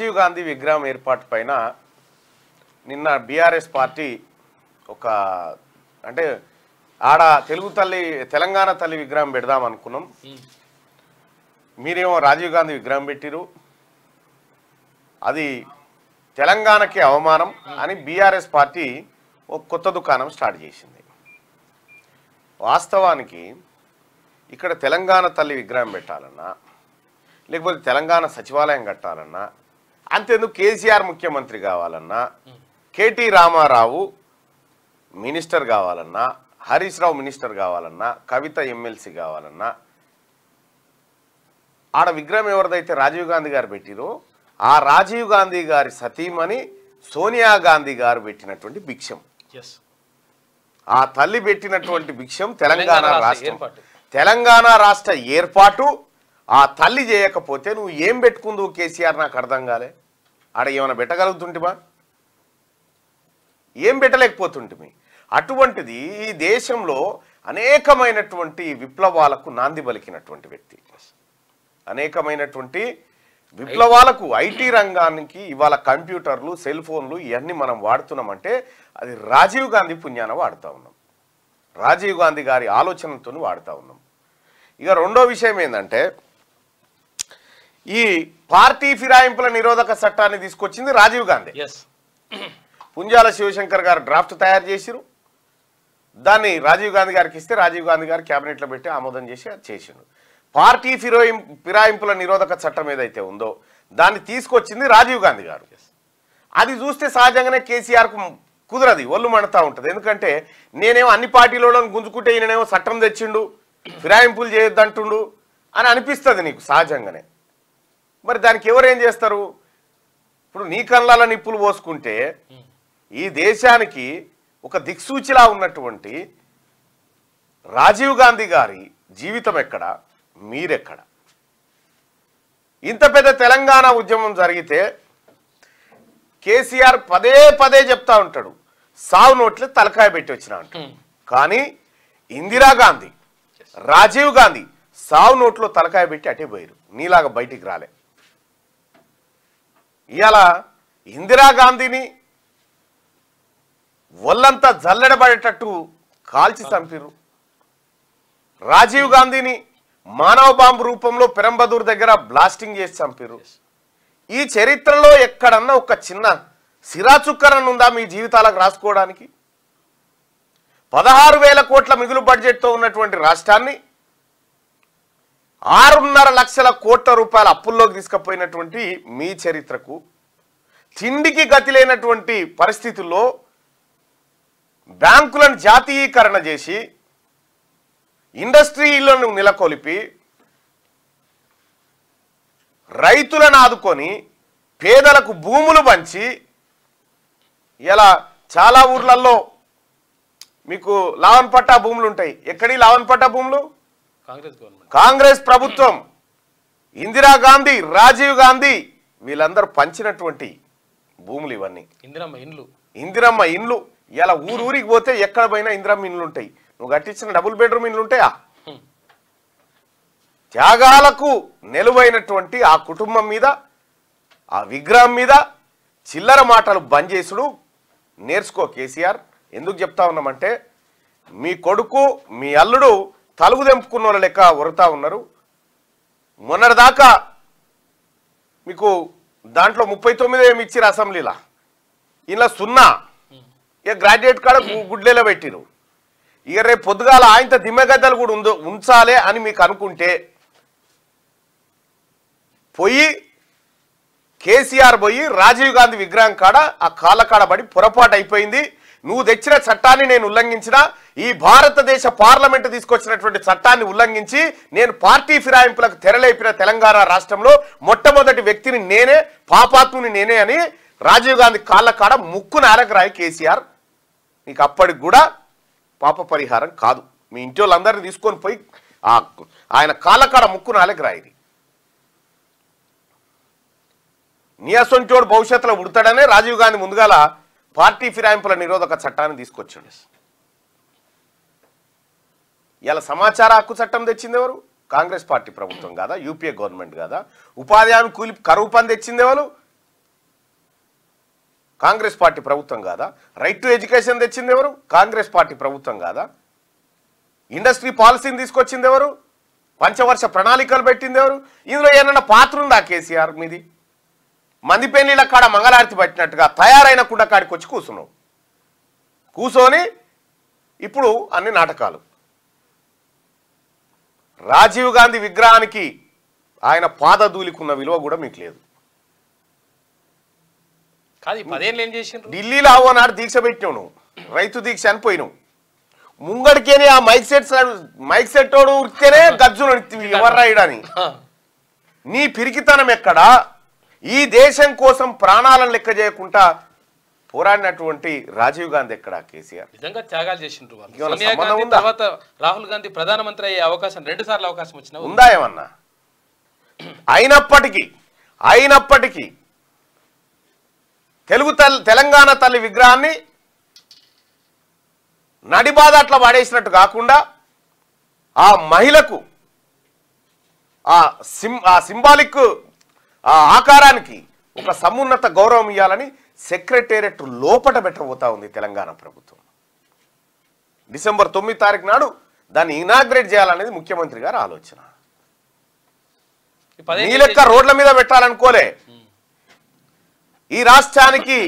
రాజీవ్ గాంధీ విగ్రహం ఏర్పాటు పైన నిన్న బీఆర్ఎస్ పార్టీ ఒక అంటే ఆడ తెలంగాణ తల్లి విగ్రహం పెడదాం అనుకున్నాం. మీరేమో రాజీవ్ గాంధీ విగ్రహం పెట్టిరు, అది తెలంగాణకి అవమానం అని బీఆర్ఎస్ పార్టీ ఒక కొత్త దుకాణం స్టార్ట్ చేసింది. వాస్తవానికి ఇక్కడ తెలంగాణ తల్లి విగ్రహం పెట్టాలన్నా లేకపోతే తెలంగాణ సచివాలయం కట్టాలన్నా అంతేందుకు కేసీఆర్ ముఖ్యమంత్రి కావాలన్నా కేటీ రామారావు మినిస్టర్ కావాలన్నా హరీష్ రావు మినిస్టర్ కావాలన్నా కవిత ఎమ్మెల్సీ కావాలన్నా ఆడ విగ్రహం ఎవరిదైతే రాజీవ్ గాంధీ గారు పెట్టిరో ఆ రాజీవ్ గాంధీ గారి సతీమణి సోనియా గాంధీ గారు పెట్టినటువంటి భిక్షం, ఆ తల్లి పెట్టినటువంటి భిక్షం తెలంగాణ రాష్ట్ర ఏర్పాటు ఆ తల్లి చేయకపోతే నువ్వు ఏం పెట్టుకుందువు కేసీఆర్? నాకు అర్థం కాలే. ఆడ ఏమైనా పెట్టగలుగుతుంటిమా? ఏం పెట్టలేకపోతుంటిమి. అటువంటిది ఈ దేశంలో అనేకమైనటువంటి విప్లవాలకు నాంది పలికినటువంటి వ్యక్తి, అనేకమైనటువంటి విప్లవాలకు ఐటీ రంగానికి ఇవాళ కంప్యూటర్లు సెల్ ఫోన్లు ఇవన్నీ మనం వాడుతున్నామంటే అది రాజీవ్ గాంధీ పుణ్యాన వాడుతూ ఉన్నాం, రాజీవ్ గాంధీ గారి ఆలోచనతో వాడుతూ ఉన్నాం. ఇక రెండో విషయం ఏంటంటే ఈ పార్టీ ఫిరాయింపుల నిరోధక చట్టాన్ని తీసుకొచ్చింది రాజీవ్ గాంధీ. పుంజాల శివశంకర్ గారు డ్రాఫ్ట్ తయారు చేసిరు, దాన్ని రాజీవ్ గాంధీ గారికి ఇస్తే రాజీవ్ గాంధీ గారు క్యాబినెట్లో పెట్టి ఆమోదం చేసి అది చేసిండు. పార్టీ ఫిరాయింపుల నిరోధక చట్టం ఏదైతే ఉందో దాన్ని తీసుకొచ్చింది రాజీవ్ గాంధీ గారు. అది చూస్తే సహజంగానే కేసీఆర్కు కుదరది, ఒళ్ళు మండుతూ ఉంటుంది. ఎందుకంటే నేనేమో అన్ని పార్టీలలో గుంజుకుంటే ఈయననేమో చట్టం తెచ్చిండు, ఫిరాయింపులు చేయొద్దంటుండు అని అనిపిస్తుంది నీకు సహజంగానే. మరి దానికి ఎవరేం చేస్తారు? ఇప్పుడు నీ కళ్ళ నిప్పులు పోసుకుంటే ఈ దేశానికి ఒక దిక్సూచిలా ఉన్నటువంటి రాజీవ్ గాంధీ గారి జీవితం ఎక్కడ, మీరెక్కడ? ఇంత పెద్ద తెలంగాణ ఉద్యమం జరిగితే కేసీఆర్ పదే పదే చెప్తా ఉంటాడు సావు నోట్లే తలకాయ పెట్టి వచ్చిన అంటాడు. కానీ ఇందిరాగాంధీ రాజీవ్ గాంధీ సావు నోట్లో తలకాయ పెట్టి అటే పోయారు, నీలాగా బయటికి రాలే. ఇవాళ ఇందిరాగాంధీని ఒళ్ళంతా జల్లెడబడేటట్టు కాల్చి చంపిరు, రాజీవ్ గాంధీని మానవ బాంబు రూపంలో పెరంబదూర్ దగ్గర బ్లాస్టింగ్ చేసి చంపిరు. ఈ చరిత్రలో ఎక్కడన్నా ఒక చిన్న సిరాచుక్కరన్న ఉందా మీ జీవితాలకు రాసుకోవడానికి? 16,000 కోట్ల మిగులు బడ్జెట్తో ఉన్నటువంటి రాష్ట్రాన్ని 6.5 లక్షల కోట్ల రూపాయల అప్పుల్లోకి తీసుకుపోయినటువంటి మీ చరిత్రకు తిండికి గతి లేనటువంటి పరిస్థితుల్లో బ్యాంకులను జాతీయీకరణ చేసి ఇండస్ట్రీలను నెలకొల్పి రైతులను ఆదుకొని పేదలకు భూములు పంచి ఇలా చాలా ఊర్లలో మీకు లావన్ పట్టా భూములు ఉంటాయి. ఎక్కడి లావన్ పట్టా భూములు? కాంగ్రెస్ ప్రభుత్వం, ఇందిరాగాంధీ, రాజీవ్ గాంధీ వీళ్ళందరూ పంచినటువంటి భూములు ఇవన్నీ. ఇందిరమ్మ ఇండ్లు ఇలా ఊరికి పోతే ఎక్కడ పోయినా ఇందిరమ్మ ఇండ్లు ఉంటాయి. నువ్వు కట్టించిన డబుల్ బెడ్రూమ్ ఇండ్లు ఉంటాయా? త్యాగాలకు నిలువైనటువంటి ఆ కుటుంబం మీద, ఆ విగ్రహం మీద చిల్లర మాటలు బంద్ చేసుడు నేర్చుకో కేసీఆర్. ఎందుకు చెప్తా ఉన్నామంటే మీ కొడుకు మీ అల్లుడు తలుగు తెంపుకున్న వాళ్ళ లెక్క వరుతా ఉన్నారు. మొన్నటిదాకా మీకు దాంట్లో 39 ఏమి ఇచ్చిరు అసెంబ్లీలా, ఇలా 0 ఇక గ్రాడ్యుయేట్ కాడ గుడ్లేలో పెట్టిరు. ఇక రేపు పొద్దుగాల ఆయనతో దిమ్మెగద్దలు కూడా ఉంచాలి అని మీకు అనుకుంటే పోయి కేసీఆర్ పోయి రాజీవ్ గాంధీ విగ్రహం కాడ ఆ కాళ్ళ కాడ పడి పొరపాటు అయిపోయింది, నువ్వు తెచ్చిన చట్టాన్ని నేను ఉల్లంఘించిన, ఈ భారతదేశ పార్లమెంట్ తీసుకొచ్చినటువంటి చట్టాన్ని ఉల్లంఘించి నేను పార్టీ ఫిరాయింపులకు తెరలేపిన తెలంగాణ రాష్ట్రంలో మొట్టమొదటి వ్యక్తిని నేనే, పాపాత్ముని నేనే అని రాజీవ్ గాంధీ కాళ్ళ కాడ ముక్కు నారకరాయి కేసీఆర్. నీకు అప్పటికి కూడా పాప పరిహారం కాదు, మీ ఇంటి వాళ్ళందరినీ తీసుకొని పోయి ఆయన కాళ్ళ కాడ ముక్కు నారకరాయి. నీ అసొంటోడు భవిష్యత్తులో ఉడతాడనే రాజీవ్ గాంధీ ముందుగాల పార్టీ ఫిరాయింపుల నిరోధక చట్టాన్ని తీసుకొచ్చాడు. ఇలా సమాచార హక్కు చట్టం తెచ్చింది ఎవరు? కాంగ్రెస్ పార్టీ ప్రభుత్వం కాదా? యూపీఏ గవర్నమెంట్ కాదా? ఉపాధి హామీ కూలి కరువు పని తెచ్చింది ఎవరు? కాంగ్రెస్ పార్టీ ప్రభుత్వం కాదా? రైట్ టు ఎడ్యుకేషన్ తెచ్చింది ఎవరు? కాంగ్రెస్ పార్టీ ప్రభుత్వం కాదా? ఇండస్ట్రీ పాలసీని తీసుకొచ్చింది ఎవరు? పంచవర్ష ప్రణాళికలు పెట్టింది ఎవరు? ఇందులో ఏమన్నా పాత్ర ఉందా కేసీఆర్ మీది? మంది పెళ్లిళ్ళ కాడ మంగళారతి పట్టినట్టుగా తయారైన కుండ కాడికి వచ్చి కూర్చున్నావు. కూర్చొని ఇప్పుడు అన్ని నాటకాలు. రాజీవ్ గాంధీ విగ్రహానికి ఆయన పాదధూళికున్న విలువ కూడా మీకు లేదు. ఢిల్లీలో నాడు దీక్ష పెట్టినావు నువ్వు, రైతు దీక్ష అనిపోయినావు. ముంగడికేనే ఆ మైక్ సెట్టోడు ఉరితేనే గజ్జును ఎవరు రాయడని. నీ పిరికితనం ఎక్కడా? ఈ దేశం కోసం ప్రాణాలను లెక్క చేయకుండా పోరాడినటువంటి రాజీవ్ గాంధీ ఎక్కడా? కేసీఆర్ నిజంగా త్యాగాలు చేసిండ్రు. తర్వాత రాహుల్ గాంధీ ప్రధానమంత్రి అయ్యే అవకాశం 2 సార్లు అవకాశం వచ్చినా ఉందా ఏమన్నా? అయినప్పటికీ తెలంగాణ తల్లి విగ్రహాన్ని నడిబాద అట్లా పడేసినట్టు కాకుండా ఆ మహిళకు ఆ సింబాలిక్ ఆ ఆకారానికి ఒక సమున్నత గౌరవం ఇవ్వాలని సెక్రటేరియట్ లోపట పెట్టబోతా ఉంది తెలంగాణ ప్రభుత్వం. డిసెంబర్ 9 తారీఖు నాడు దాన్ని ఇనాగ్రేట్ చేయాలనేది ముఖ్యమంత్రి గారి ఆలోచన. ఈ లెక్క రోడ్ల మీద పెట్టాలనుకోలే. ఈ రాష్ట్రానికి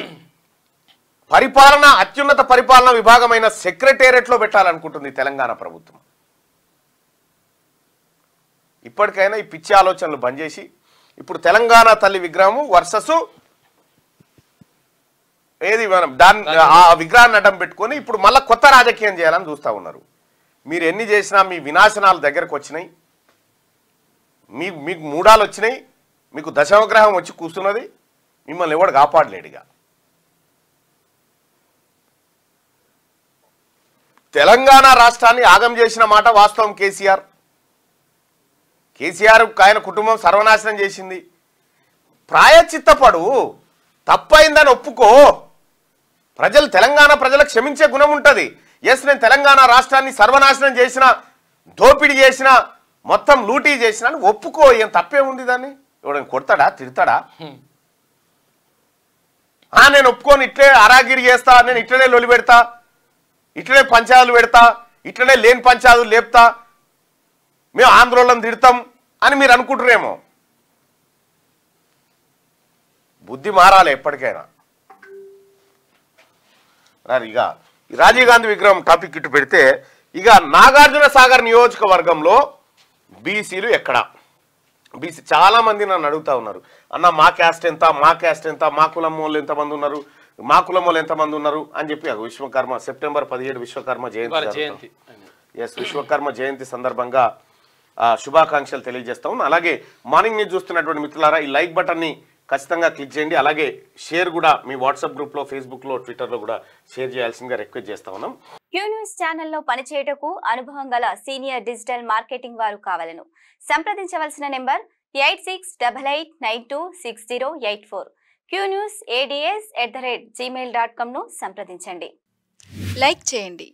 పరిపాలన అత్యున్నత పరిపాలన విభాగమైన సెక్రటేరియట్లో పెట్టాలనుకుంటుంది తెలంగాణ ప్రభుత్వం. ఇప్పటికైనా ఈ పిచ్చి ఆలోచనలు బంద్ చేసి ఇప్పుడు తెలంగాణ తల్లి విగ్రహం వర్సెస్ ఏది మనం దాన్ని ఆ విగ్రహాన్ని అడ్డం పెట్టుకొని ఇప్పుడు మళ్ళీ కొత్త రాజకీయం చేయాలని చూస్తూ ఉన్నారు. మీరు ఎన్ని చేసినా మీ వినాశనాలు దగ్గరకు వచ్చినాయి. మీకు మూడాలు వచ్చినాయి. మీకు దశమగ్రహం వచ్చి కూర్చున్నది. మిమ్మల్ని ఎవడు కాపాడలేడుగా. తెలంగాణ రాష్ట్రాన్ని ఆగం చేసిన మాట వాస్తవం. కేసీఆర్ ఆయన కుటుంబం సర్వనాశనం చేసింది. ప్రాయచిత్తపడు, తప్పైందని ఒప్పుకో. తెలంగాణ ప్రజలకు క్షమించే గుణం ఉంటుంది. ఎస్, నేను తెలంగాణ రాష్ట్రాన్ని సర్వనాశనం చేసిన, దోపిడీ చేసిన, మొత్తం లూటీ చేసిన అని ఒప్పుకో. ఏం తప్పే ఉంది? దాన్ని ఎవడని కొడతాడా, తిడతాడా? నేను ఒప్పుకొని ఇట్లే అరాగిరి చేస్తా, నేను ఇట్లనే లొలి పెడతా, ఇట్లనే పంచాయతీలు పెడతా, ఇట్లనే లేని పంచాయతీలు లేపుతా, మేము ఆంధ్రోళన తిడతాం అని మీరు అనుకుంటారేమో. బుద్ధి మారాలి ఎప్పటికైనా. ఇక రాజీవ్ గాంధీ విగ్రహం టాపిక్ ఇటు పెడితే, ఇక నాగార్జున సాగర్ నియోజకవర్గంలో బీసీలు ఎక్కడ? బీసీ చాలా మంది నన్ను అడుగుతా ఉన్నారు, అన్న మా క్యాస్ట్ ఎంత, మా కులం వాళ్ళు ఎంతమంది ఉన్నారు, మా కులం వాళ్ళు ఎంతమంది ఉన్నారు అని చెప్పి. విశ్వకర్మ సెప్టెంబర్ 17 విశ్వకర్మ జయంతి. ఎస్, విశ్వకర్మ జయంతి సందర్భంగా శుభాకాంక్షలు తెలియజేస్తాం. అలాగే మార్నింగ్ న్యూస్ చూస్తున్నటువంటి మిత్రులారా, ఈ లైక్ బటన్ని ఖచ్చితంగా క్లిక్ చేయండి. అలాగే షేర్ కూడా మీ వాట్సాప్ గ్రూప్లో, ఫేస్బుక్లో, ట్విట్టర్లో కూడా షేర్ చేయాల్సిందిగా రిక్వెస్ట్ చేస్తా ఉన్నాం. క్యూ న్యూస్ ఛానల్లో పనిచేయటకు అనుభవం గల సీనియర్ డిజిటల్ మార్కెటింగ్ వారు కావాలను సంప్రదించవలసిన నెంబర్ 8688926084. qnewsads@gmail.com ను సంప్రదించండి. లైక్ చేయండి.